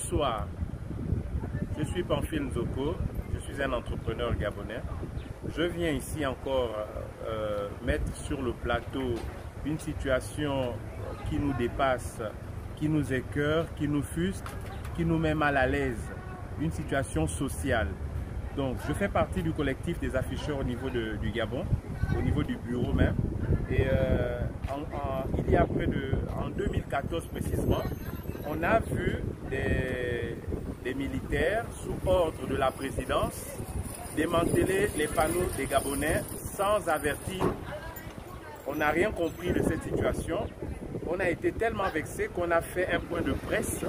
Bonsoir, je suis Pamphile Nzoko, je suis un entrepreneur gabonais. Je viens ici encore mettre sur le plateau une situation qui nous dépasse, qui nous écœure, qui nous frustre, qui nous met mal à l'aise, une situation sociale. Donc je fais partie du collectif des afficheurs au niveau du Gabon, au niveau du bureau même. Et il y a en 2014 précisément, on a vu des militaires sous ordre de la présidence démanteler les panneaux des Gabonais sans avertir. On n'a rien compris de cette situation. On a été tellement vexés qu'on a fait un point de presse.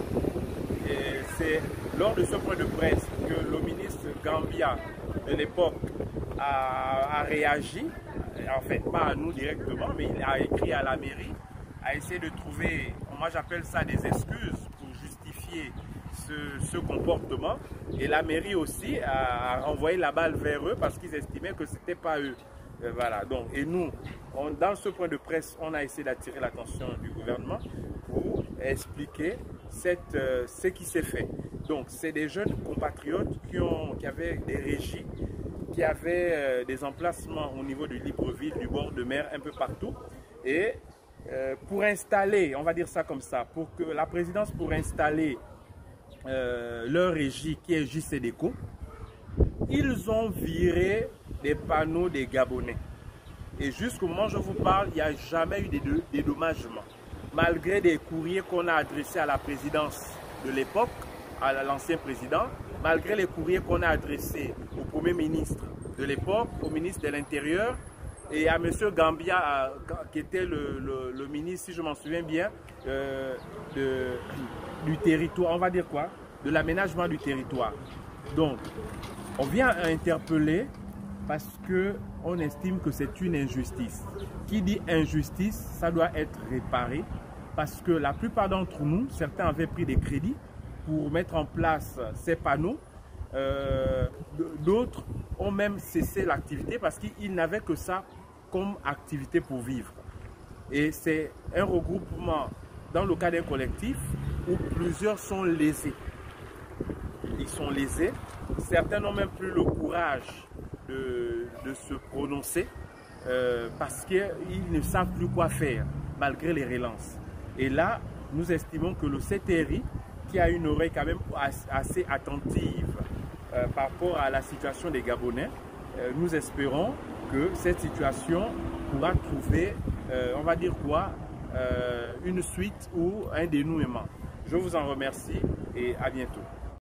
Et c'est lors de ce point de presse que le ministre Gambia de l'époque a réagi. En fait, pas à nous directement, mais il a écrit à la mairie, a essayé de trouver, moi j'appelle ça des excuses pour justifier ce comportement. Et la mairie aussi a renvoyé la balle vers eux parce qu'ils estimaient que ce n'était pas eux. Voilà. Donc, et nous, dans ce point de presse, on a essayé d'attirer l'attention du gouvernement pour expliquer ce qui s'est fait. Donc, c'est des jeunes compatriotes qui avaient des régies, qui avaient des emplacements au niveau de Libreville, du bord de mer, un peu partout. Et pour installer, on va dire ça comme ça, pour que la présidence pour installer leur régie qui est JCDECO, ils ont viré des panneaux des Gabonais. Et jusqu'au moment où je vous parle, il n'y a jamais eu de dédommagement. Malgré des courriers qu'on a adressés à la présidence de l'époque, à l'ancien président, malgré les courriers qu'on a adressés au Premier ministre de l'époque, au ministre de l'Intérieur et à M. Gambia, qui était le ministre, si je m'en souviens bien, du territoire, on va dire quoi, de l'aménagement du territoire. Donc, on vient interpeller parce qu'on estime que c'est une injustice. Qui dit injustice, ça doit être réparé parce que la plupart d'entre nous, certains avaient pris des crédits pour mettre en place ces panneaux. D'autres ont même cessé l'activité parce qu'ils n'avaient que ça comme activité pour vivre. Et c'est un regroupement dans le cas d'un collectif où plusieurs sont lésés. Ils sont lésés. Certains n'ont même plus le courage de se prononcer parce qu'ils ne savent plus quoi faire malgré les relances. Et là, nous estimons que le CTRI, qui a une oreille quand même assez attentive par rapport à la situation des Gabonais, nous espérons que cette situation pourra trouver, on va dire quoi, une suite ou un dénouement. Je vous en remercie et à bientôt.